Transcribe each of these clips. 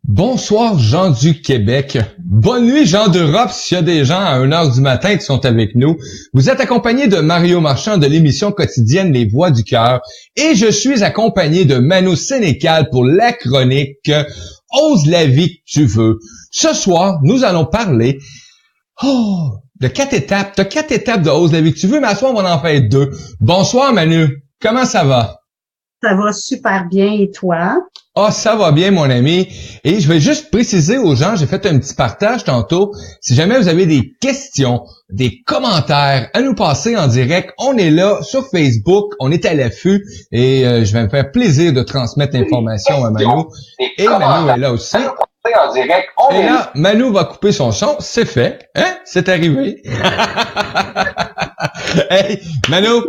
Bonsoir, gens du Québec. Bonne nuit, gens d'Europe, s'il y a des gens à 1h du matin qui sont avec nous. Vous êtes accompagné de Mario Marchand de l'émission quotidienne Les Voix du Cœur et je suis accompagné de Mano Sénécal pour la chronique Ose la vie que tu veux. Ce soir, nous allons parler de 4 étapes. T'as 4 étapes de Ose la vie que tu veux, mais à ce soir, on va en faire 2. Bonsoir, Manu. Comment ça va? Ça va super bien, et toi? Ah, ça va bien, mon ami. Et je vais juste préciser aux gens, j'ai fait un petit partage tantôt. Si jamais vous avez des questions, des commentaires à nous passer en direct, on est là sur Facebook, on est à l'affût et je vais me faire plaisir de transmettre l'information à Manu. Et Manu est là aussi. En direct, et là, Manu va couper son son. C'est fait. Hein? C'est arrivé. Hey, Manu!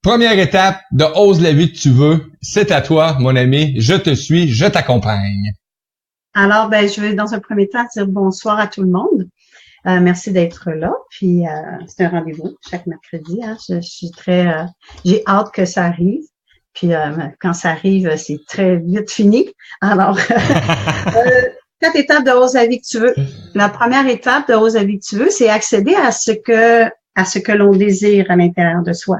Première étape de Ose la vie que tu veux, c'est à toi, mon ami. Je te suis, je t'accompagne. Alors, je vais dans un premier temps dire bonsoir à tout le monde. Merci d'être là. Puis, c'est un rendez-vous chaque mercredi. Hein. Je suis j'ai hâte que ça arrive. Puis, quand ça arrive, c'est très vite fini. Alors, 4 étapes de Ose la vie que tu veux. La première étape de Ose la vie que tu veux, c'est accéder à ce que l'on désire à l'intérieur de soi.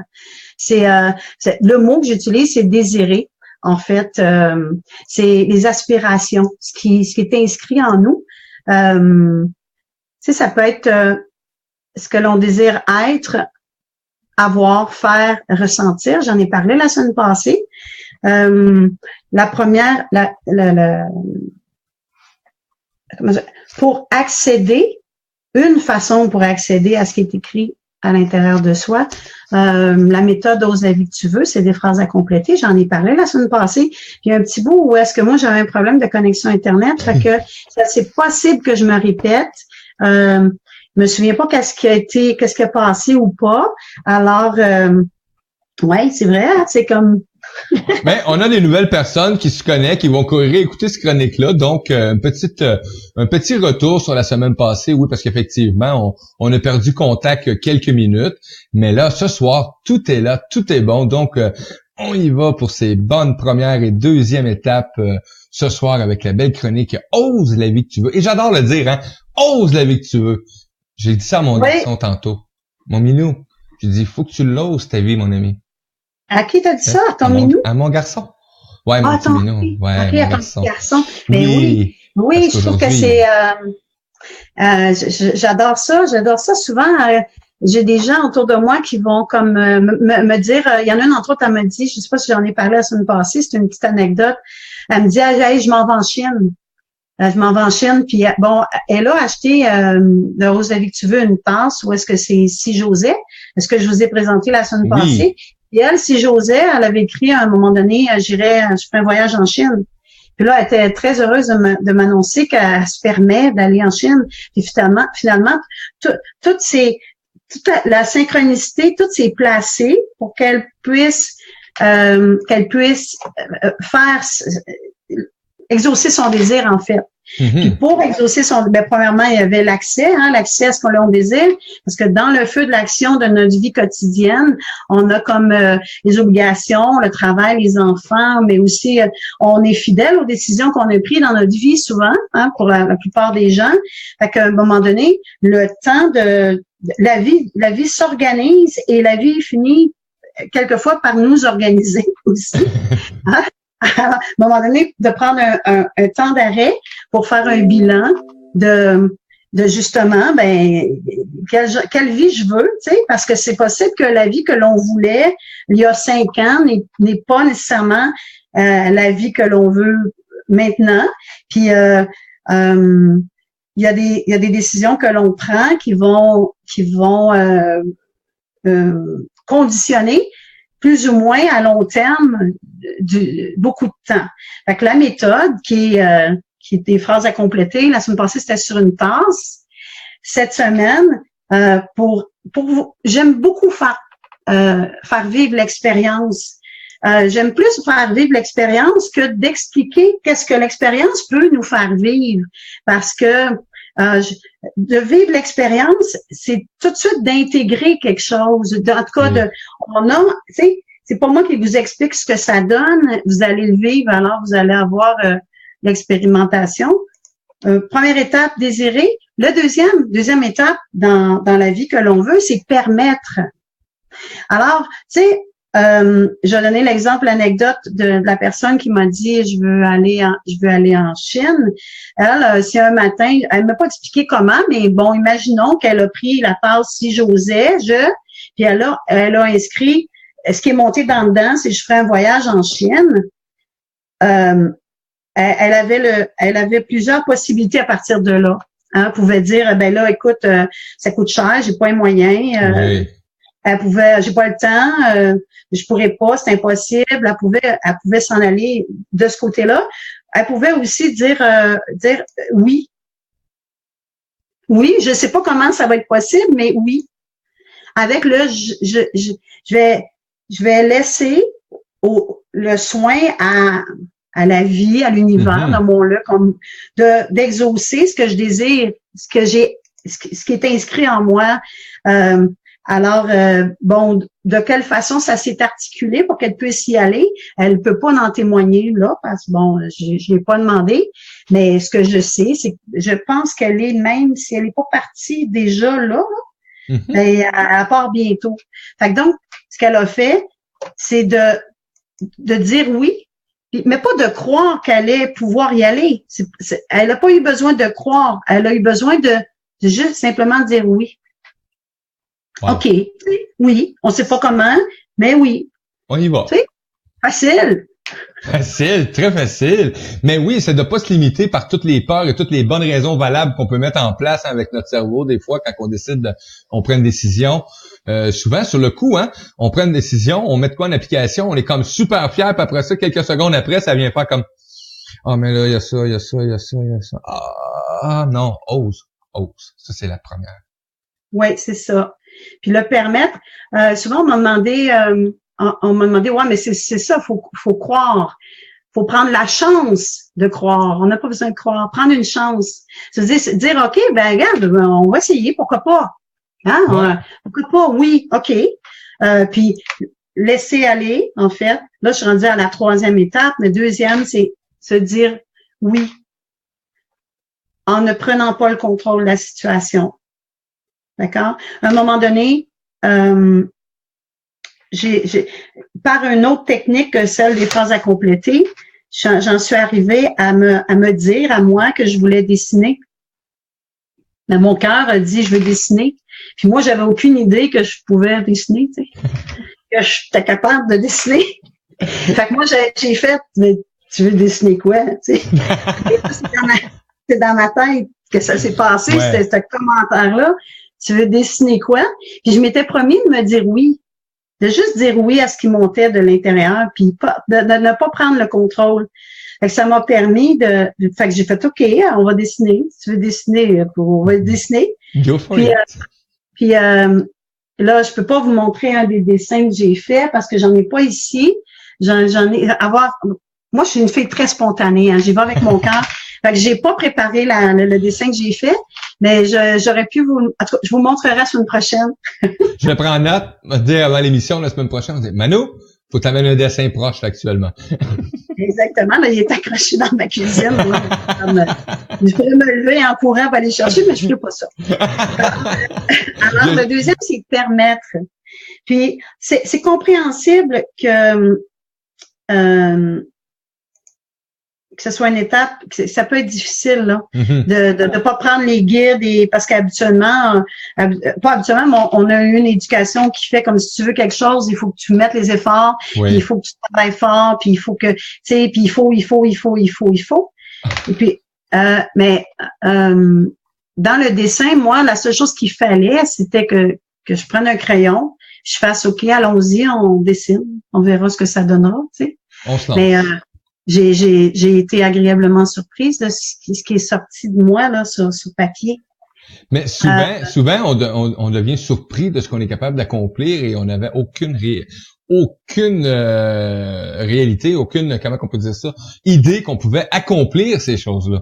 C'est le mot que j'utilise, c'est désirer. En fait, c'est les aspirations, ce qui est inscrit en nous. Ça peut être ce que l'on désire être, avoir, faire, ressentir. J'en ai parlé la semaine passée. La première, pour accéder, une façon pour accéder à ce qui est écrit à l'intérieur de soi. La méthode Ose la vie que tu veux, c'est des phrases à compléter. J'en ai parlé la semaine passée. Puis il y a un petit bout où est-ce que moi j'avais un problème de connexion Internet, fait que c'est possible que je me répète. Je me souviens pas qu'est-ce qui a passé ou pas. Alors ouais, c'est vrai, c'est comme Ben, on a des nouvelles personnes qui se connaissent, qui vont courir écouter ce chronique-là. Donc, un petit retour sur la semaine passée. Oui, parce qu'effectivement, on a perdu contact quelques minutes. Mais là, ce soir, tout est là, tout est bon. Donc, on y va pour ces bonnes premières et deuxième étapes ce soir avec la belle chronique Ose la vie que tu veux. Et j'adore le dire, hein. Ose la vie que tu veux. J'ai dit ça à mon garçon tantôt. Mon minou. J'ai dit, faut que tu l'oses ta vie, mon ami. À qui t'as dit ça? À ton minou? À mon garçon. Ouais, mon petit minou. Ouais, okay, mon à garçon. Ton garçon. Mais oui, je trouve que c'est... j'adore ça. J'adore ça. Souvent, j'ai des gens autour de moi qui vont comme me dire... Il y en a une, entre autres, elle me dit, je sais pas si j'en ai parlé la semaine passée, c'est une petite anecdote. Elle me dit, hey, je m'en vais en Chine. Je m'en vais en Chine. Puis, bon, elle a acheté de Ose la vie que tu veux une tasse où est-ce que c'est Si j'osais. Est-ce que je vous ai présenté la semaine passée? Et elle, Si j'osais, elle avait écrit à un moment donné, je ferais un voyage en Chine. Puis là, elle était très heureuse de m'annoncer qu'elle se permet d'aller en Chine. Puis finalement, toute la synchronicité, tout s'est placé pour qu'elle puisse faire exaucer son désir, en fait. Puis pour exaucer premièrement, il y avait l'accès à ce qu'on désire, parce que dans le feu de l'action de notre vie quotidienne, on a comme les obligations, le travail, les enfants, mais aussi on est fidèle aux décisions qu'on a prises dans notre vie souvent, pour la plupart des gens. Fait qu'à un moment donné, le temps de la vie s'organise et la vie finit quelquefois par nous organiser aussi. Hein? À un moment donné, de prendre un temps d'arrêt pour faire un bilan de justement, quelle vie je veux, tu sais, parce que c'est possible que la vie que l'on voulait il y a 5 ans n'est pas nécessairement la vie que l'on veut maintenant. Puis il y a des décisions que l'on prend qui vont conditionner plus ou moins à long terme beaucoup de temps. Fait que la méthode qui est des phrases à compléter, la semaine passée c'était sur une tasse. Cette semaine, j'aime beaucoup faire vivre l'expérience. J'aime plus faire vivre l'expérience que d'expliquer qu'est-ce que l'expérience peut nous faire vivre, parce que de vivre l'expérience, c'est tout de suite d'intégrer quelque chose. En tout cas, c'est pas moi qui vous explique ce que ça donne. Vous allez le vivre, alors vous allez avoir l'expérimentation. Première étape, désirer. Le deuxième étape dans la vie que l'on veut, c'est permettre. Alors, tu sais, je vais donner l'anecdote de la personne qui m'a dit je veux aller en Chine. Elle, c'est un matin, elle m'a pas expliqué comment, mais bon, imaginons qu'elle a pris la passe si j'osais, puis elle a inscrit ce qui est monté dedans, c'est je ferai un voyage en Chine. Elle avait plusieurs possibilités à partir de là. Hein, elle pouvait dire ben là, écoute, ça coûte cher, j'ai pas les moyens. Oui. Elle pouvait, j'ai pas le temps, je pourrais pas, c'est impossible. Elle pouvait s'en aller de ce côté-là. Elle pouvait aussi dire oui. Oui, je sais pas comment ça va être possible, mais oui. Avec je vais laisser le soin à la vie, à l'univers, nommons-le, comme d'exaucer ce que je désire, ce qui est inscrit en moi. Alors, bon, de quelle façon ça s'est articulé pour qu'elle puisse y aller? Elle peut pas en témoigner là, parce que bon, je l'ai pas demandé, mais ce que je sais, c'est que je pense qu'elle est, même si elle est pas partie déjà là, elle part bientôt. Fait que donc, ce qu'elle a fait, c'est de dire oui, mais pas de croire qu'elle allait pouvoir y aller. Elle n'a pas eu besoin de croire, elle a eu besoin de juste simplement dire oui. Wow. OK, oui, on sait pas comment, mais oui. On y va. Tu sais, facile. Facile, très facile. Mais oui, ça ne doit pas se limiter par toutes les peurs et toutes les bonnes raisons valables qu'on peut mettre en place avec notre cerveau. Des fois, quand on décide, on prend une décision. Souvent, sur le coup, hein, on prend une décision, on met de quoi en application, on est comme super fier, puis après ça, quelques secondes après, ça vient faire comme mais là, il y a ça. Ah non, ose. Ça, c'est la première. Oui, c'est ça. Puis le permettre, souvent on m'a demandé, ouais, mais c'est ça, faut croire. Faut prendre la chance de croire. On n'a pas besoin de croire. Prendre une chance. Se dire, OK, ben regarde, on va essayer, pourquoi pas? Hein? Ouais. Pourquoi pas? Oui, OK. Puis laisser aller, en fait. Là, je suis rendue à la troisième étape. La deuxième, c'est se dire oui. En ne prenant pas le contrôle de la situation. D'accord? À un moment donné, par une autre technique que celle des phrases à compléter, j'en suis arrivée à me dire à moi que je voulais dessiner. Mais mon cœur a dit je veux dessiner. Puis moi, j'avais aucune idée que je pouvais dessiner, tu sais, que j'étais capable de dessiner. Fait que moi, j'ai fait, mais tu veux dessiner quoi, tu sais? C'est dans ma tête que ça s'est passé, ouais. Ce commentaire-là. Tu veux dessiner quoi? Puis je m'étais promis de me dire oui. De juste dire oui à ce qui montait de l'intérieur, puis de ne pas prendre le contrôle. Fait que ça m'a permis fait que j'ai fait OK, on va dessiner. Si tu veux dessiner, on va dessiner. Go for it. Puis là, je peux pas vous montrer un des dessins que j'ai fait parce que j'en ai pas ici. J'en ai moi, je suis une fille très spontanée, hein. J'y vais avec mon cœur. Fait que j'ai pas préparé le dessin que j'ai fait, mais j'aurais pu en tout cas, je vous montrerai la semaine prochaine. Je vais prendre note, on va dire avant l'émission la semaine prochaine, on va dire Manu, faut t'amener un dessin proche là, actuellement. Exactement, là, il est accroché dans ma cuisine. Je pourrais me lever en courant pour aller chercher, mais je ne fais pas ça. Alors, le deuxième, c'est permettre. Puis, c'est compréhensible que ce soit une étape, ça peut être difficile là, de pas prendre les guides parce qu'habituellement, pas habituellement, mais on a une éducation qui fait comme si tu veux quelque chose, il faut que tu mettes les efforts, puis il faut que tu travailles fort, puis il faut que, tu sais, puis il faut. Et puis, mais dans le dessin, moi, la seule chose qu'il fallait, c'était que je prenne un crayon, je fasse OK, allons-y, on dessine, on verra ce que ça donnera, tu sais. On se lance. Mais j'ai été agréablement surprise de ce qui est sorti de moi là sur papier. Mais souvent on devient surpris de ce qu'on est capable d'accomplir et on n'avait aucune réalité, aucune, comment on peut dire ça, idée qu'on pouvait accomplir ces choses-là.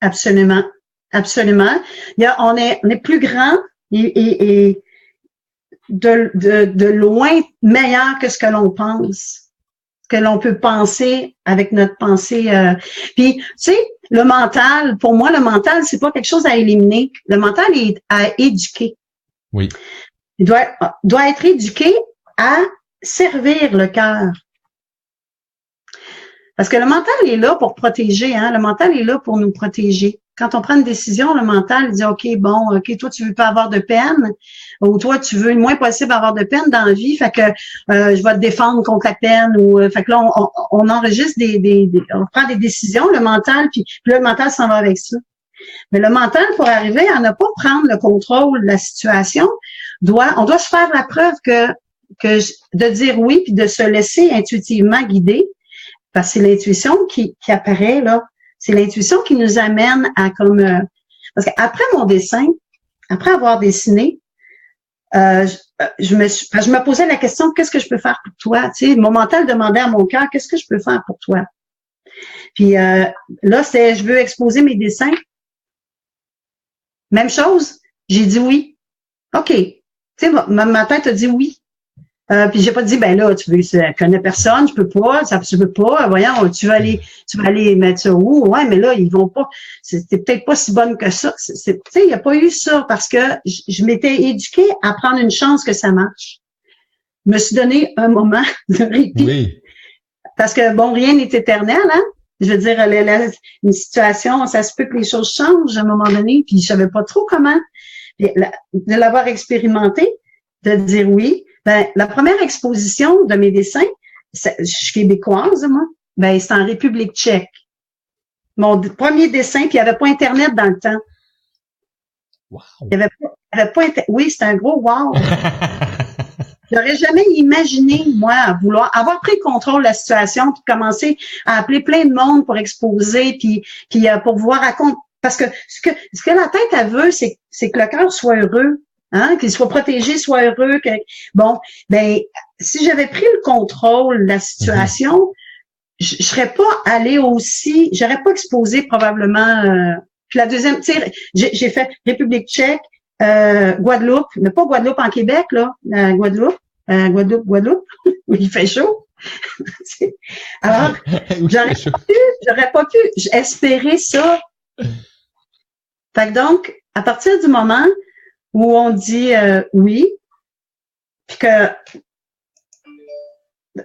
Absolument. On est plus grand et de loin meilleur que ce que l'on pense. que l'on peut penser avec notre pensée. Puis, tu sais, le mental, pour moi, le mental, c'est pas quelque chose à éliminer. Le mental est à éduquer. Oui. Il doit être éduqué à servir le cœur. Parce que le mental est là pour protéger, hein. Le mental est là pour nous protéger. Quand on prend une décision, le mental dit, OK, toi, tu veux pas avoir de peine, ou toi, tu veux le moins possible avoir de peine dans la vie, fait que je vais te défendre contre la peine, ou fait que là, on enregistre on prend des décisions, le mental, puis là, le mental s'en va avec ça. Mais le mental, pour arriver à ne pas prendre le contrôle de la situation, on doit se faire la preuve que de dire oui, puis de se laisser intuitivement guider. Parce que c'est l'intuition qui apparaît, là. C'est l'intuition qui nous amène à parce qu'après mon dessin, après avoir dessiné, je me posais la question, qu'est-ce que je peux faire pour toi? Tu sais, mon mental demandait à mon cœur, qu'est-ce que je peux faire pour toi? Puis là, je veux exposer mes dessins. Même chose, j'ai dit oui. OK. Tu sais, ma tête a dit oui. Puis j'ai pas dit, ben là, je connais personne, je peux pas, je peux pas, voyons, tu vas aller mettre ça où? Ouais, mais là, ils vont pas, c'était peut-être pas si bonne que ça. Tu sais, il n'y a pas eu ça parce que je m'étais éduquée à prendre une chance que ça marche. Je me suis donné un moment de répit. Oui. Parce que, bon, rien n'est éternel, hein? Je veux dire, une situation, ça se peut que les choses changent à un moment donné, puis je savais pas trop comment. Puis, de l'avoir expérimenté, de dire oui. Ben, la première exposition de mes dessins, je suis québécoise, moi, ben, c'est en République tchèque. Mon premier dessin, puis il n'y avait pas Internet dans le temps. Wow. Il y avait pas oui, c'était un gros wow. J'aurais jamais imaginé, moi, avoir pris le contrôle de la situation, puis commencer à appeler plein de monde pour exposer, puis pour pouvoir raconter. Parce que ce que la tête, elle veut, c'est que le cœur soit heureux. Hein, qu'il soit protégé, soit heureux. Si j'avais pris le contrôle de la situation, je serais pas allée j'aurais pas exposé probablement. Puis la deuxième, tu sais, j'ai fait République tchèque, Guadeloupe, mais pas Guadeloupe en Québec là, Guadeloupe, où il fait chaud. Alors, j'aurais pas pu espérer ça. Fait que donc, à partir du moment où on dit oui, puis que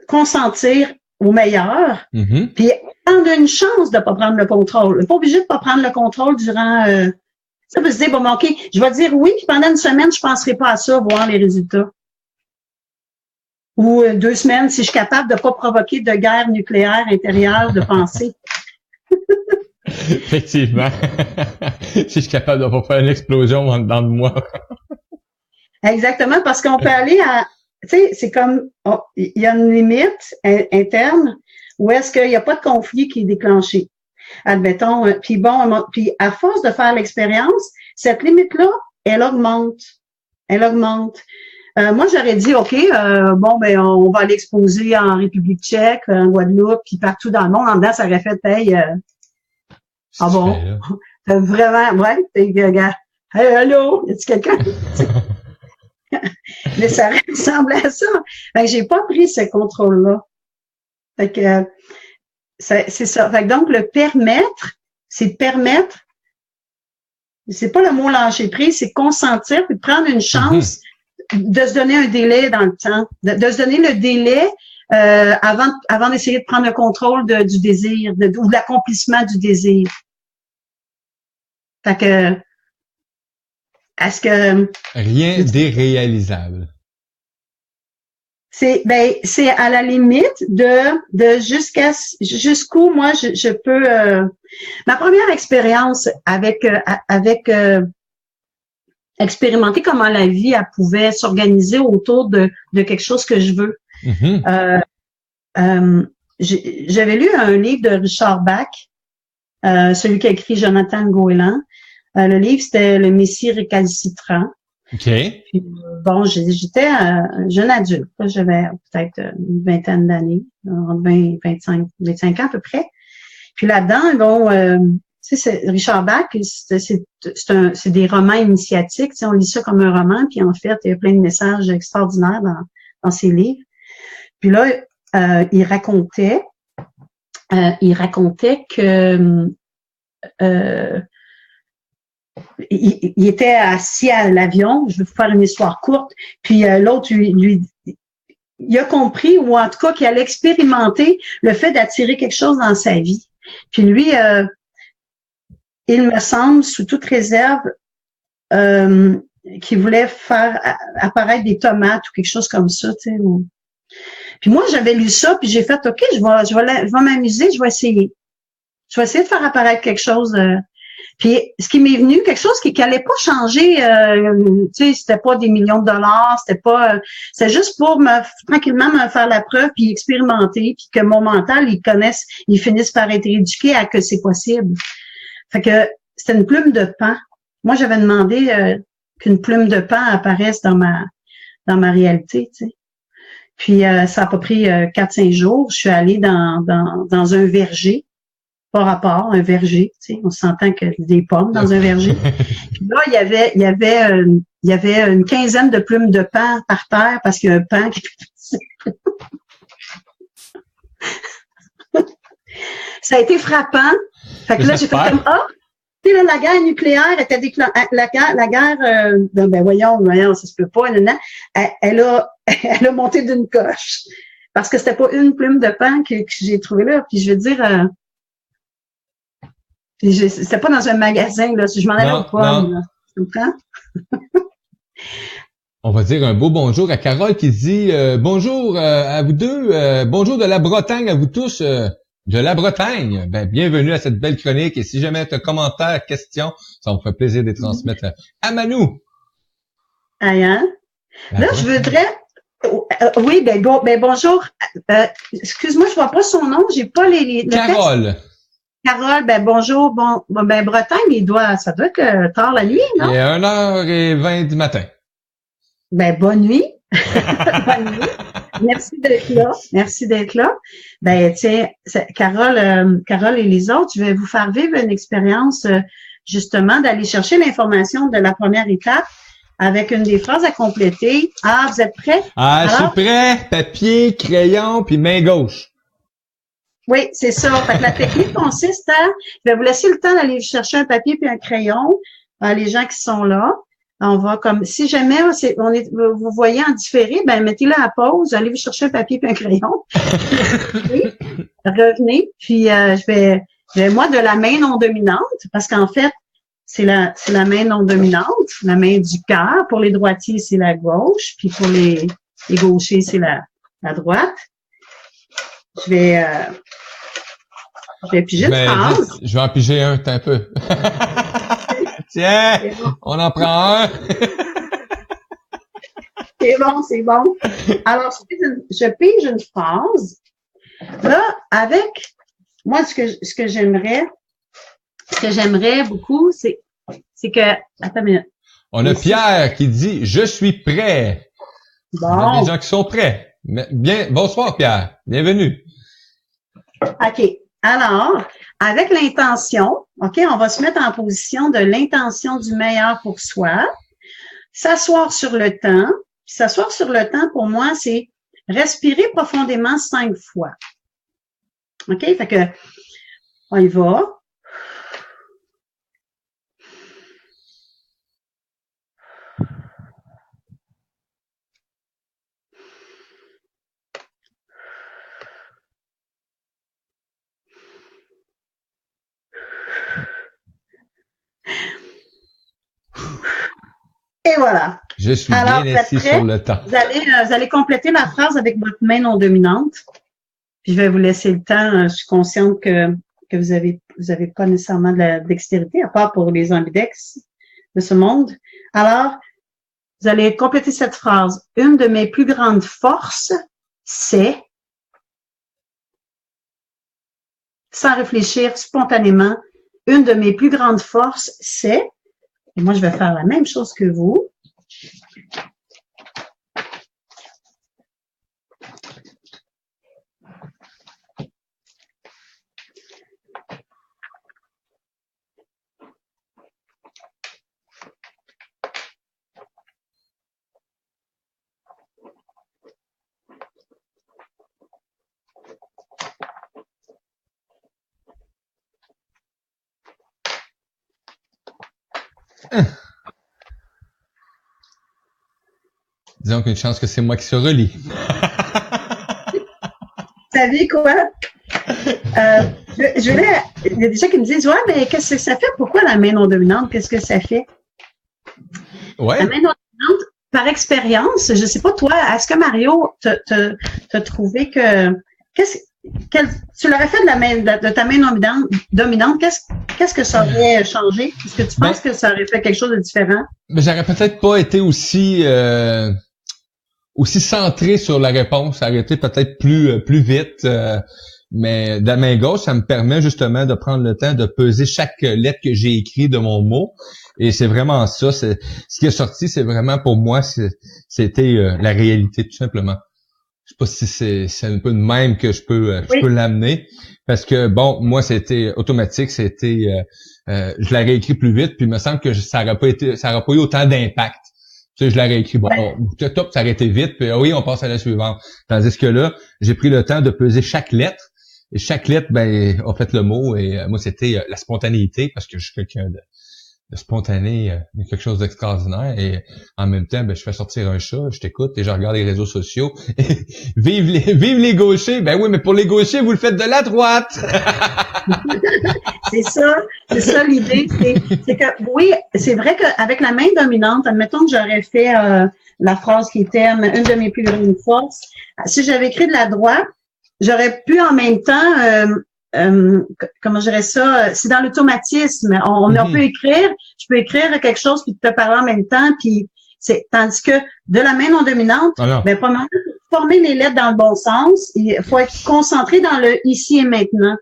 consentir au meilleur, puis prendre une chance de pas prendre le contrôle. Pas obligé de pas prendre le contrôle durant ça peut se dire, bon, OK, je vais dire oui, puis pendant une semaine, je penserai pas à ça, voir les résultats. Ou 2 semaines, si je suis capable de pas provoquer de guerre nucléaire intérieure de pensée. Effectivement. Si je suis capable de pas faire une explosion en dedans de moi. Exactement, parce qu'on peut aller à, tu sais, c'est comme, il y a une limite interne où est-ce qu'il n'y a pas de conflit qui est déclenché. Admettons, puis à force de faire l'expérience, cette limite-là, elle augmente. Elle augmente. Moi, j'aurais dit, OK, on va aller exposer en République tchèque, en Guadeloupe, puis partout dans le monde. En dedans, ça aurait fait, ah bon? Vraiment, ouais, hey, allô? Y a-t-il quelqu'un? Mais ça ressemblait à ça. Fait que j'ai pas pris ce contrôle-là. Fait que, c'est ça. Fait que donc, le permettre, c'est permettre, c'est pas le mot lâcher prise, c'est consentir puis prendre une chance de se donner un délai dans le temps, de se donner le délai avant d'essayer de prendre le contrôle du désir, ou de l'accomplissement du désir. Fait que, est-ce que... Rien d'irréalisable. C'est à la limite de jusqu'où moi je peux ma première expérience avec expérimenter comment la vie elle pouvait s'organiser autour de quelque chose que je veux. J'avais lu un livre de Richard Bach, celui qui a écrit Jonathan Goéland. Le livre, c'était Le Messie récalcitrant. OK. Puis, bon, j'étais un jeune adulte. J'avais peut-être une vingtaine d'années, entre 25 ans à peu près. Puis là-dedans, bon, tu sais, Richard Bach, c'est des romans initiatiques. Tu sais, on lit ça comme un roman, puis en fait, il y a plein de messages extraordinaires dans ses livres. Puis là, il racontait que il était assis à l'avion. Je vais vous faire une histoire courte. Puis l'autre il a compris, ou en tout cas qu'il allait expérimenter le fait d'attirer quelque chose dans sa vie. Puis lui, il me semble, sous toute réserve, qu'il voulait faire apparaître des tomates ou quelque chose comme ça, tu sais. Puis moi, j'avais lu ça, puis j'ai fait, OK, je vais m'amuser, je vais essayer. Je vais essayer de faire apparaître quelque chose. Puis ce qui m'est venu, quelque chose qui n'allait pas changer, tu sais, c'était pas des millions de dollars, c'était juste pour tranquillement me faire la preuve, puis expérimenter, puis que mon mental, il finisse par être éduqué à que c'est possible. Fait que c'était une plume de pain. Moi, j'avais demandé qu'une plume de pain apparaisse dans ma réalité, tu sais. Puis ça a pas pris 4-5 jours. Je suis allée dans un verger, pas rapport, un verger, tu sais. On s'entend que des pommes dans un verger. Puis là, il y avait une quinzaine de plumes de pain par terre parce qu'il y a un pain qui ça a été frappant. Fait que là, j'ai fait comme tu sais, là, la guerre nucléaire était déclenchée. La guerre, ben voyons, ça se peut pas. Elle a monté d'une coche. Parce que c'était pas une plume de pain que j'ai trouvée là. Puis je veux dire, c'était pas dans un magasin, là. Si je m'en allais aux pommes, là. Tu comprends? On va dire un beau bonjour à Carole qui dit bonjour à vous deux, bonjour de la Bretagne à vous tous. De la Bretagne. Ben, bienvenue à cette belle chronique. Et si jamais tu as commentaires, questions, ça me ferait plaisir de les transmettre à Manou. Aïe, hein? Là, je voudrais... oui, bonjour. Excuse-moi, je vois pas son nom. J'ai pas le Carole. texte. Carole, ben bonjour. Ben Bretagne, ça doit être tard la nuit, non? Il est 1h20 du matin. Ben, bonne nuit. Bonne nuit. Merci d'être là. Merci d'être là. Ben, tiens, Carole et les autres, je vais vous faire vivre une expérience, justement, d'aller chercher l'information de la première étape avec une des phrases à compléter. Ah, vous êtes prêts? Je suis prêt. Papier, crayon, puis main gauche. Oui, c'est ça. Fait que la technique consiste à, je vais vous laisser le temps d'aller chercher un papier puis un crayon, les gens qui sont là. On va comme, si jamais vous voyez en différé, ben mettez-le à pause, allez vous chercher un papier et un crayon. Revenez, puis je vais moi de la main non dominante, parce qu'en fait, c'est la main non dominante, la main du cœur. Pour les droitiers, c'est la gauche, puis pour les gauchers, c'est la droite. Je vais piger une phrase. Je vais en piger un peu. Tiens, on en prend un. C'est bon. Alors, je pige une phrase. Là, avec moi, ce que j'aimerais beaucoup, c'est que, attends une minute. On a Pierre qui dit, je suis prêt. Bon. Il y a des gens qui sont prêts. Bonsoir Pierre. Bienvenue. OK. Alors, avec l'intention, OK, on va se mettre en position de l'intention du meilleur pour soi. S'asseoir sur le temps. Puis s'asseoir sur le temps, pour moi, c'est respirer profondément 5 fois. OK? Fait que, on y va. Et voilà. Je suis bien assis sur le temps. Vous allez compléter la phrase avec votre main non dominante. Puis je vais vous laisser le temps. Je suis consciente que vous avez pas nécessairement de la dextérité, à part pour les ambidex de ce monde. Alors, vous allez compléter cette phrase. Une de mes plus grandes forces, c'est, sans réfléchir spontanément, une de mes plus grandes forces, c'est, et moi je vais faire la même chose que vous. Disons qu'une chance que c'est moi qui se relie. Vous savez quoi? Il y a des gens qui me disent, ouais, mais qu'est-ce que ça fait? Pourquoi la main non dominante? Qu'est-ce que ça fait? Ouais. La main non dominante, par expérience, je sais pas toi, est-ce que Mario t'as trouvé que, tu l'aurais fait de ta main dominante, qu'est-ce que ça aurait changé? Est-ce que tu penses que ça aurait fait quelque chose de différent? Mais j'aurais peut-être pas été aussi centré sur la réponse, ça aurait été peut-être plus vite. Mais de la main gauche, ça me permet justement de prendre le temps de peser chaque lettre que j'ai écrite de mon mot. Et c'est vraiment ça. Ce qui est sorti, c'est vraiment pour moi, c'était la réalité, tout simplement. Je sais pas si c'est un peu de même que je peux l'amener. Parce que bon, moi, c'était automatique, je l'aurais écrit plus vite, puis il me semble que ça aurait pas eu autant d'impact. Tu sais, je l'aurais écrit, bon, top, ça aurait été vite, puis oui, on passe à la suivante. Tandis que là, j'ai pris le temps de peser chaque lettre. Et chaque lettre, a fait le mot. Et moi, c'était la spontanéité, parce que je suis quelqu'un de spontané, quelque chose d'extraordinaire. Et en même temps, je fais sortir un chat, je t'écoute et je regarde les réseaux sociaux. Vive les gauchers! Ben oui, mais pour les gauchers, vous le faites de la droite! C'est ça l'idée. C'est que oui, c'est vrai qu'avec la main dominante, admettons que j'aurais fait la phrase qui était une de mes plus grandes forces. Si j'avais écrit de la droite, j'aurais pu en même temps, comment je dirais ça, c'est dans l'automatisme. On peut écrire, je peux écrire quelque chose puis te parler en même temps, puis tandis que de la main non dominante, premièrement, pour former les lettres dans le bon sens, il faut être concentré dans le ici et maintenant.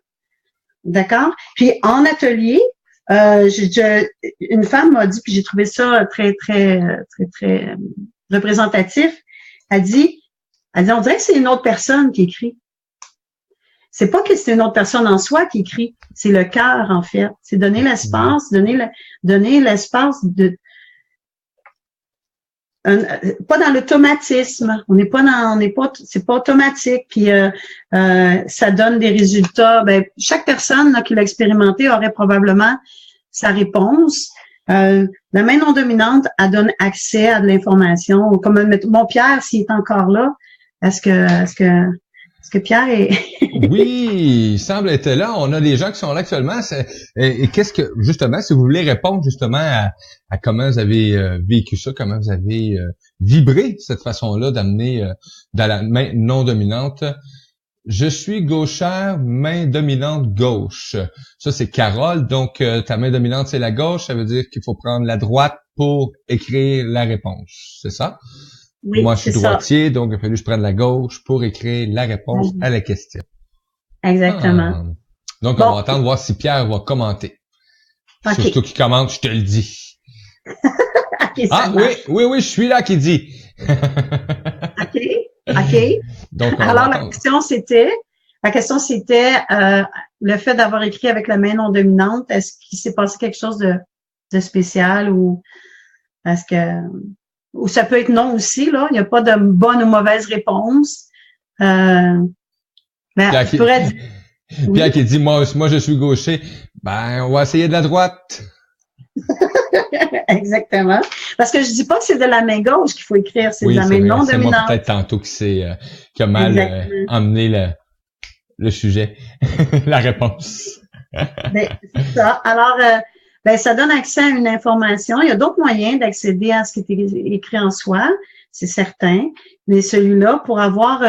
D'accord? Puis en atelier, une femme m'a dit, puis j'ai trouvé ça très, très, très, très représentatif. Elle dit, on dirait que c'est une autre personne qui écrit. C'est pas que c'est une autre personne en soi qui écrit, c'est le cœur, en fait. C'est donner l'espace, donner l'espace pas dans l'automatisme. C'est pas automatique. Puis ça donne des résultats. Chaque personne là, qui l'a expérimenté aurait probablement sa réponse. La main non dominante, elle donne accès à de l'information. Comme mon Pierre, s'il est encore là, est-ce que Pierre est... Oui, il semble être là. On a des gens qui sont là actuellement. Et qu'est-ce que, justement, si vous voulez répondre justement à comment vous avez vécu ça, comment vous avez vibré cette façon-là d'amener dans la main non dominante. Je suis gauchère, main dominante gauche. Ça, c'est Carole. Donc, ta main dominante, c'est la gauche. Ça veut dire qu'il faut prendre la droite pour écrire la réponse. C'est ça? Oui, moi, je suis droitier, donc il a fallu que je prenne la gauche pour écrire la réponse à la question. Exactement. Donc, on va attendre voir si Pierre va commenter. Okay. Surtout qu'il commente, je te le dis. Okay, oui, je suis là qui dit. OK. Donc, alors, la question, c'était le fait d'avoir écrit avec la main non dominante, est-ce qu'il s'est passé quelque chose de spécial ou est-ce que... Ou ça peut être non aussi, là. Il n'y a pas de bonne ou mauvaise réponse. Pierre qui dit, moi, je suis gaucher. On va essayer de la droite. Exactement. Parce que je dis pas que c'est de la main gauche qu'il faut écrire, c'est de la main non dominante. C'est moi peut-être tantôt qui a mal emmené le sujet, la réponse. C'est ça. Alors, ça donne accès à une information. Il y a d'autres moyens d'accéder à ce qui est écrit en soi, c'est certain. Mais celui-là, pour avoir...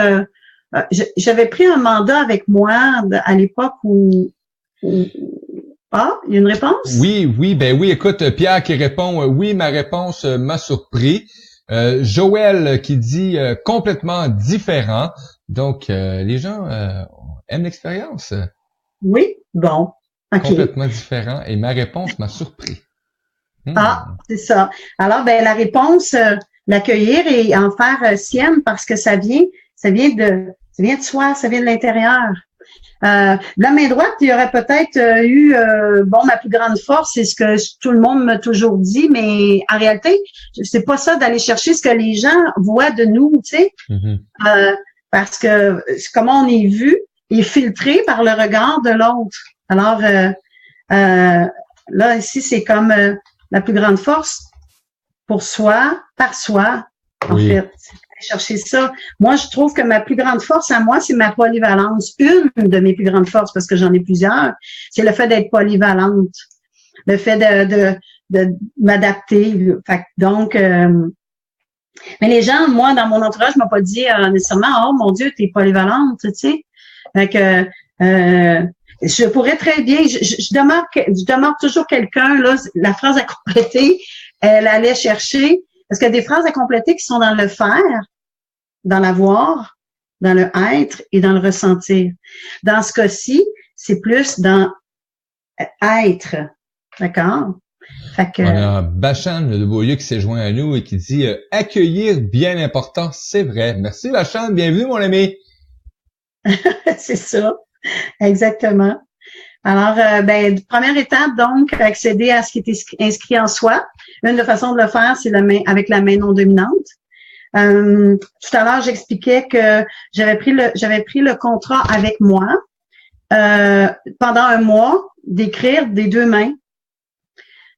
j'avais pris un mandat avec moi à l'époque où... Ah, il y a une réponse? Oui, écoute, Pierre qui répond, oui, ma réponse m'a surpris. Joël qui dit complètement différent. Donc, les gens aiment l'expérience. Oui, bon. Okay. Complètement différent et ma réponse m'a surpris. Ah, c'est ça. Alors, la réponse, l'accueillir et en faire sienne parce que ça vient de soi, ça vient de l'intérieur. La main droite, il y aurait peut-être eu, ma plus grande force, c'est ce que tout le monde m'a toujours dit, mais en réalité, c'est pas ça d'aller chercher ce que les gens voient de nous, tu sais, parce que comment on est vu et filtré par le regard de l'autre. Alors, là, ici, c'est comme la plus grande force pour soi, par soi, en fait. Chercher ça. Moi, je trouve que ma plus grande force à moi, c'est ma polyvalence. Une de mes plus grandes forces, parce que j'en ai plusieurs, c'est le fait d'être polyvalente. Le fait de m'adapter. Donc, mais les gens, moi, dans mon entourage, m'ont pas dit nécessairement, oh mon Dieu, t'es polyvalente, tu sais. Fait que je pourrais très bien, je demeure toujours quelqu'un, là, la phrase à compléter, elle allait chercher, parce qu'il y a des phrases à compléter qui sont dans le faire, dans l'avoir, dans le être et dans le ressentir. Dans ce cas-ci, c'est plus dans être. D'accord? Fait que, on a Bachan de Beaulieu qui s'est joint à nous et qui dit accueillir, bien important, c'est vrai. Merci Bachan, bienvenue mon ami. c'est ça, exactement. Alors, première étape, donc, accéder à ce qui est inscrit en soi. Une des façons de le faire, c'est avec la main non dominante. Tout à l'heure, j'expliquais que j'avais pris le contrat avec moi pendant un mois d'écrire des deux mains,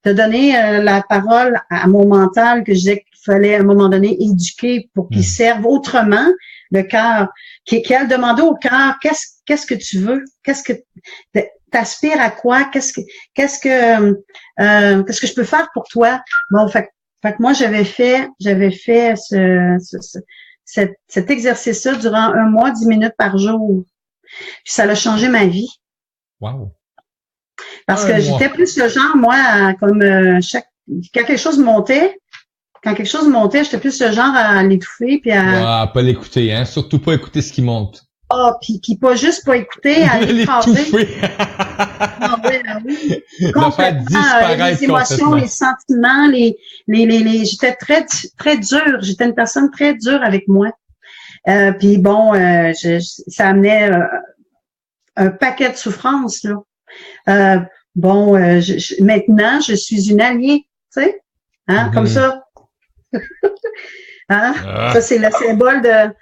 de donner la parole à mon mental que je disais qu'il fallait à un moment donné éduquer pour qu'il serve autrement le cœur, qu'elle demandait au cœur qu'est-ce que tu veux, qu'est-ce que t'aspires à quoi, qu'est-ce que je peux faire pour toi. Bon, fait que moi j'avais fait cet exercice-là durant un mois, 10 minutes par jour. Puis ça a changé ma vie. Wow. Parce que j'étais plus le genre, moi, comme quand quelque chose montait, j'étais plus le genre à l'étouffer puis à pas l'écouter, hein, surtout pas écouter ce qui monte. Ah, puis pas juste pas écouter, à l'écraser. Ah oui. Complètement. Les émotions, les sentiments, j'étais très dure. J'étais une personne très dure avec moi. Puis bon, ça amenait un paquet de souffrances, là. Maintenant, je suis une alliée, tu sais, hein, comme ça. Hein? Ça, c'est le symbole de,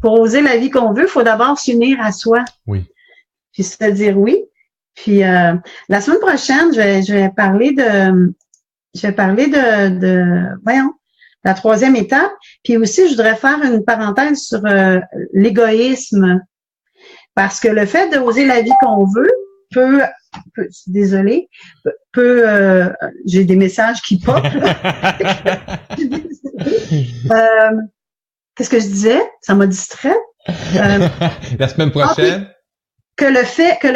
pour oser la vie qu'on veut, il faut d'abord s'unir à soi. Oui. Puis se dire oui. Puis, la semaine prochaine, je vais parler de la troisième étape. Puis aussi, je voudrais faire une parenthèse sur l'égoïsme. Parce que le fait d'oser la vie qu'on veut j'ai des messages qui pop. Qu'est-ce que je disais? Ça m'a distrait. La semaine prochaine. Que le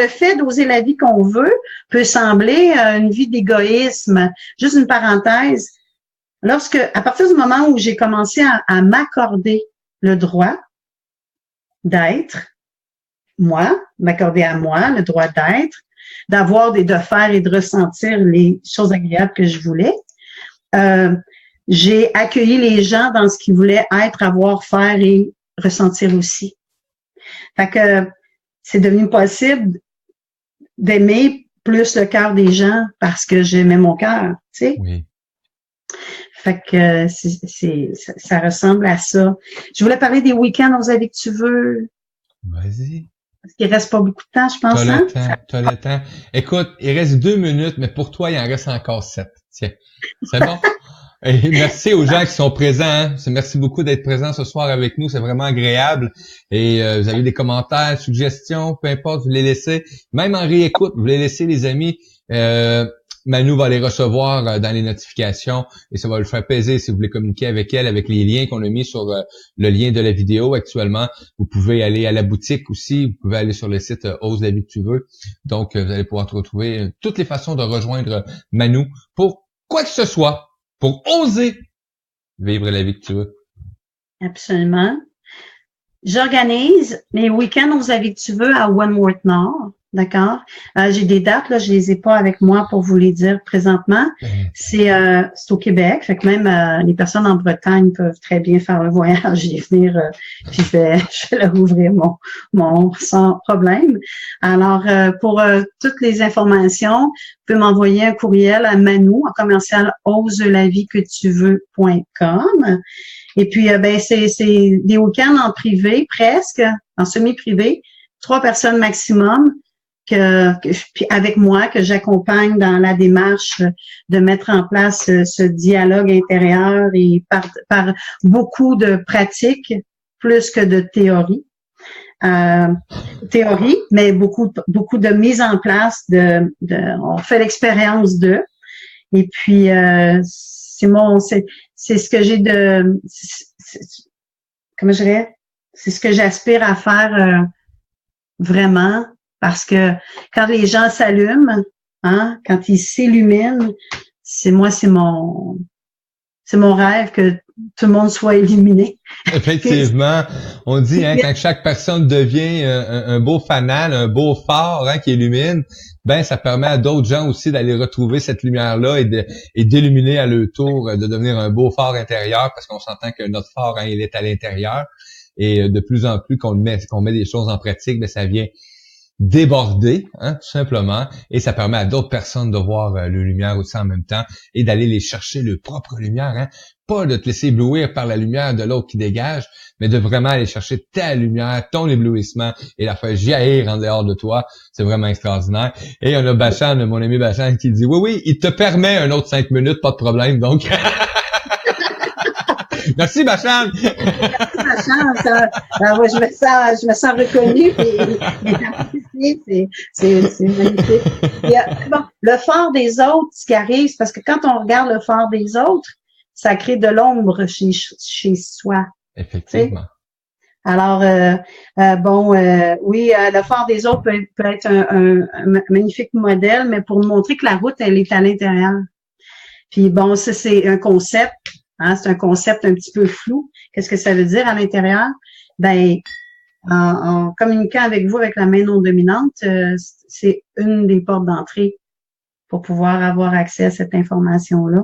fait d'oser la vie qu'on veut peut sembler une vie d'égoïsme. Juste une parenthèse. À partir du moment où j'ai commencé à m'accorder le droit d'être, m'accorder à moi le droit d'être, de faire et de ressentir les choses agréables que je voulais. J'ai accueilli les gens dans ce qu'ils voulaient être, avoir, faire et ressentir aussi. Fait que c'est devenu possible d'aimer plus le cœur des gens parce que j'aimais mon cœur, tu sais. Oui. Fait que ça ressemble à ça. Je voulais parler des week-ends, on savait que tu veux. Vas-y. Parce qu'il reste pas beaucoup de temps, je pense. T'as le temps. Écoute, il reste 2 minutes, mais pour toi, il en reste encore 7. Tiens. C'est bon? Et merci aux gens qui sont présents. Hein. Merci beaucoup d'être présents ce soir avec nous. C'est vraiment agréable. Et vous avez des commentaires, suggestions, peu importe, vous les laissez. Même en réécoute, vous les laissez, les amis. Manu va les recevoir dans les notifications et ça va le faire plaisir si vous voulez communiquer avec elle, avec les liens qu'on a mis sur le lien de la vidéo actuellement. Vous pouvez aller à la boutique aussi, vous pouvez aller sur le site Ose la vie que tu veux. Donc, vous allez pouvoir retrouver toutes les façons de rejoindre Manu pour quoi que ce soit, pour oser vivre la vie que tu veux. Absolument. J'organise les week-ends Ose la vie que tu veux à Wentworth Nord. D'accord? J'ai des dates, là, je les ai pas avec moi pour vous les dire présentement. C'est au Québec, fait que même les personnes en Bretagne peuvent très bien faire le voyage et venir, puis je vais leur ouvrir mon sans problème. Alors, pour toutes les informations, vous pouvez m'envoyer un courriel à Manu en commercial oselaviequetuveux.com. Et puis, c'est des week-ends en privé, presque, en semi-privé, 3 personnes maximum. puis avec moi, que j'accompagne dans la démarche de mettre en place ce dialogue intérieur et par beaucoup de pratiques plus que de théorie. Mais beaucoup de mise en place on fait l'expérience d'eux. Et puis c'est ce que j'ai comment je dirais, c'est ce que j'aspire à faire vraiment, parce que quand les gens s'allument, hein, quand ils s'illuminent, c'est mon rêve que tout le monde soit illuminé. Effectivement, on dit quand chaque personne devient un beau fanal, un beau phare qui illumine, ben ça permet à d'autres gens aussi d'aller retrouver cette lumière-là et d'illuminer à leur tour, de devenir un beau phare intérieur, parce qu'on s'entend que notre phare, il est à l'intérieur, et de plus en plus qu'on met des choses en pratique, ben ça vient déborder, tout simplement, et ça permet à d'autres personnes de voir le lumière aussi en même temps et d'aller les chercher leur propre lumière, pas de te laisser éblouir par la lumière de l'autre qui dégage, mais de vraiment aller chercher ta lumière, ton éblouissement et la faire jaillir en dehors de toi. C'est vraiment extraordinaire. Et on a Bachan, mon ami Bachan, qui dit oui, il te permet un autre 5 minutes, pas de problème, donc merci Bachan. Merci Bachan. Ouais, je me sens reconnue et c'est magnifique. Bon, le phare des autres, ce qui arrive, c'est parce que quand on regarde le phare des autres, ça crée de l'ombre chez soi. Effectivement. Alors, oui, le phare des autres peut être un magnifique modèle, mais pour montrer que la route, elle est à l'intérieur. Puis bon, ça, c'est un concept. C'est un concept un petit peu flou. Qu'est-ce que ça veut dire à l'intérieur? Ben, en communiquant avec vous avec la main non dominante, c'est une des portes d'entrée pour pouvoir avoir accès à cette information-là,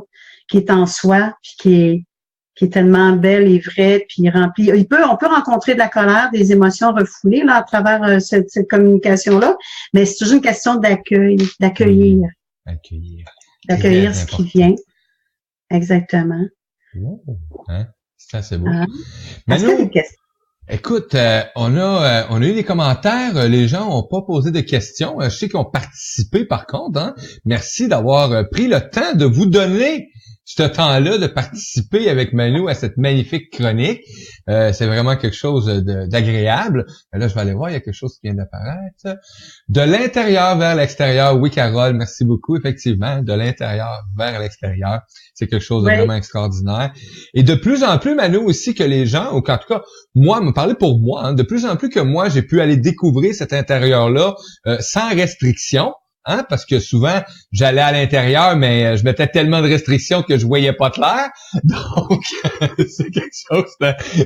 qui est en soi, puis qui est tellement belle et vraie, puis remplie. On peut rencontrer de la colère, des émotions refoulées là à travers cette communication-là, mais c'est toujours une question d'accueillir ce qui vient. Exactement. Wow, c'est assez beau. Mais nous, écoute, on a eu des commentaires, les gens ont pas posé de questions, je sais qu'ils ont participé par contre, Merci d'avoir pris le temps de vous donner ce temps-là de participer avec Manu à cette magnifique chronique. C'est vraiment quelque chose d'agréable. Là, je vais aller voir, il y a quelque chose qui vient d'apparaître. De l'intérieur vers l'extérieur. Oui, Carole, merci beaucoup. Effectivement, de l'intérieur vers l'extérieur. C'est quelque chose de vraiment extraordinaire. Et de plus en plus, Manu, aussi que les gens, ou en tout cas, moi, me parler pour moi, de plus en plus que moi, j'ai pu aller découvrir cet intérieur-là sans restriction. Parce que souvent, j'allais à l'intérieur, mais je mettais tellement de restrictions que je voyais pas clair. Donc, c'est quelque chose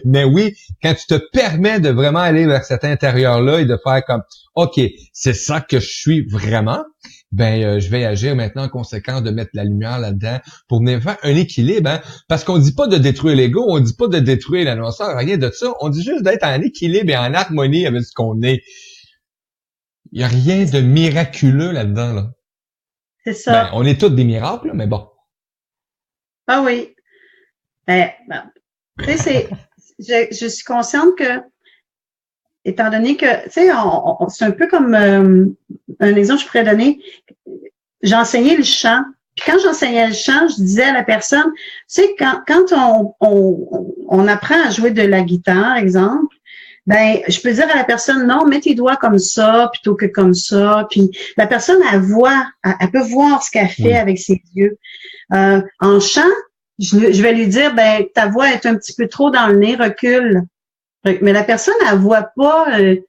Mais oui, quand tu te permets de vraiment aller vers cet intérieur-là et de faire comme, OK, c'est ça que je suis vraiment, ben je vais agir maintenant en conséquence de mettre la lumière là-dedans pour venir faire un équilibre. Parce qu'on dit pas de détruire l'ego, on dit pas de détruire la noirceur, rien de ça. On dit juste d'être en équilibre et en harmonie avec ce qu'on est. Il y a rien de miraculeux là-dedans, là. C'est ça. Ben, on est tous des miracles, mais bon. Ah oui. Tu sais, je suis consciente que, étant donné que, tu sais, c'est un peu comme un exemple que je pourrais donner. J'enseignais le chant. Puis quand j'enseignais le chant, je disais à la personne, tu sais, quand on apprend à jouer de la guitare, exemple, ben, je peux dire à la personne, non, mets tes doigts comme ça plutôt que comme ça. Puis la personne, elle peut voir ce qu'elle fait avec ses yeux. En chant, je vais lui dire, ben, ta voix est un petit peu trop dans le nez, recule. Mais la personne, elle voit pas. Tu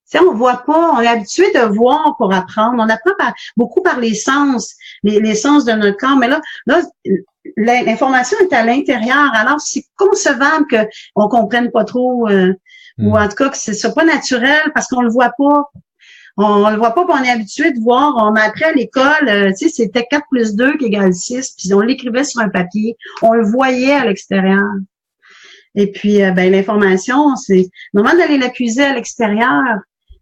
sais, on voit pas. On est habitué de voir pour apprendre. On apprend beaucoup par les sens, les sens de notre corps. Mais là, l'information est à l'intérieur. Alors, c'est concevable qu'on comprenne pas trop. Ou en tout cas que ce soit pas naturel parce qu'on le voit pas. On le voit pas, puis on est habitué de voir. On a appris à l'école, tu sais, c'était 4 plus 2 qui égale 6, puis on l'écrivait sur un papier. On le voyait à l'extérieur. Et puis, ben l'information, c'est le moment d'aller l'accuser à l'extérieur.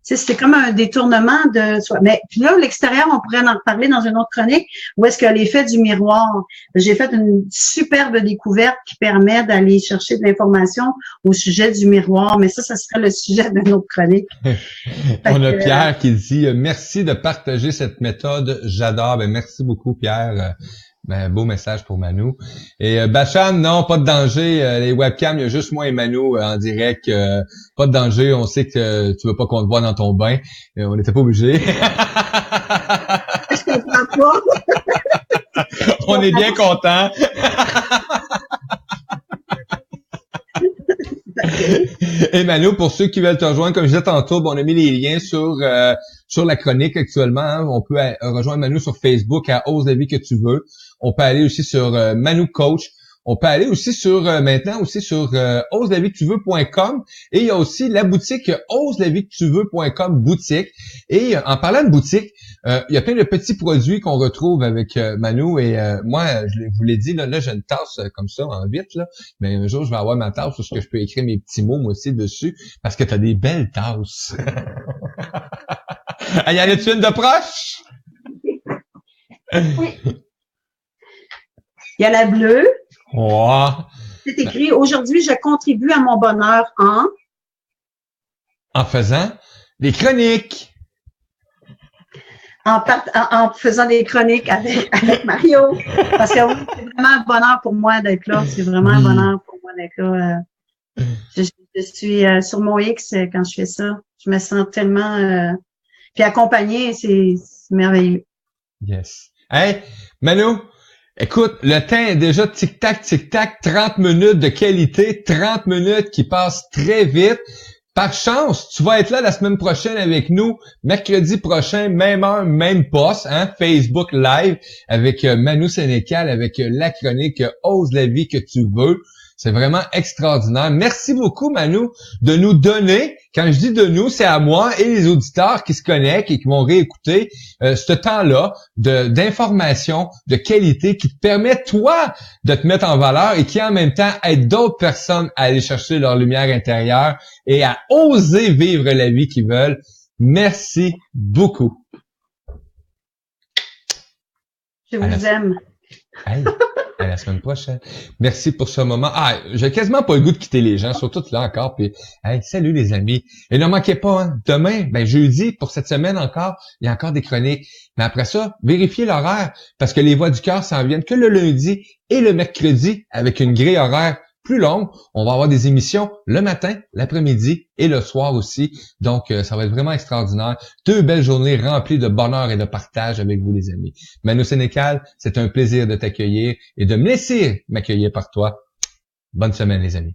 c'était comme un détournement de soi. Mais puis là, l'extérieur, on pourrait en reparler dans une autre chronique, où est-ce que l'effet du miroir. J'ai fait une superbe découverte qui permet d'aller chercher de l'information au sujet du miroir, mais ça serait le sujet d'une autre chronique. On a Pierre qui dit merci de partager cette méthode, j'adore. Ben merci beaucoup Pierre. Ben, beau message pour Manu. Et Bachan, non, pas de danger. Les webcams, il y a juste moi et Manu en direct. Pas de danger. On sait que tu veux pas qu'on te voit dans ton bain. On n'était pas obligé. Je comprends pas. On est bien contents. Et Manu, pour ceux qui veulent te rejoindre, comme je disais tantôt, on a mis les liens sur la chronique actuellement. Hein. On peut rejoindre Manu sur Facebook à Ose la vie que tu veux. On peut aller aussi sur Manu Coach. On peut aller aussi sur maintenant aussi sur oselaviequetuveux.com et il y a aussi la boutique oselaviequetuveux.com boutique. Et en parlant de boutique, il y a plein de petits produits qu'on retrouve avec Manu et moi je vous l'ai dit là j'ai une tasse comme ça en vite là, mais un jour je vais avoir ma tasse où je peux écrire mes petits mots moi aussi dessus parce que tu as des belles tasses. Y en a-tu une de proche? Oui. Il y a la bleue. Oh. C'est écrit « Aujourd'hui, je contribue à mon bonheur en faisant des chroniques. » En faisant des chroniques avec Mario. Parce que oui, c'est vraiment un bonheur pour moi d'être là. C'est vraiment un bonheur pour moi d'être là. Je suis sur mon X quand je fais ça. Je me sens tellement... puis accompagnée, c'est merveilleux. Yes. Hey, Manu! Écoute, le temps est déjà tic-tac, 30 minutes de qualité, 30 minutes qui passent très vite. Par chance, tu vas être là la semaine prochaine avec nous, mercredi prochain, même heure, même poste, hein, Facebook Live, avec Manu Sénécal, avec la chronique Ose la vie que tu veux. C'est vraiment extraordinaire. Merci beaucoup, Manu, de nous donner, quand je dis de nous, c'est à moi et les auditeurs qui se connectent et qui vont réécouter ce temps-là d'information, de qualité qui te permet, toi, de te mettre en valeur et qui, en même temps, aide d'autres personnes à aller chercher leur lumière intérieure et à oser vivre la vie qu'ils veulent. Merci beaucoup. Je vous aime. Hey, à la semaine prochaine. Merci pour ce moment. Ah, j'ai quasiment pas le goût de quitter les gens, surtout là encore. Puis, hey, salut les amis. Et ne manquez pas, hein, demain, jeudi, pour cette semaine encore, il y a encore des chroniques. Mais après ça, vérifiez l'horaire, parce que les Voix du Cœur s'en viennent que le lundi et le mercredi avec une grille horaire plus longue. On va avoir des émissions le matin, l'après-midi et le soir aussi. Donc, ça va être vraiment extraordinaire. 2 belles journées remplies de bonheur et de partage avec vous, les amis. Manu Sénécal, c'est un plaisir de t'accueillir et de me laisser m'accueillir par toi. Bonne semaine, les amis.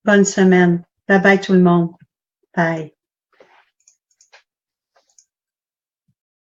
Bonne semaine. Bye bye tout le monde. Bye.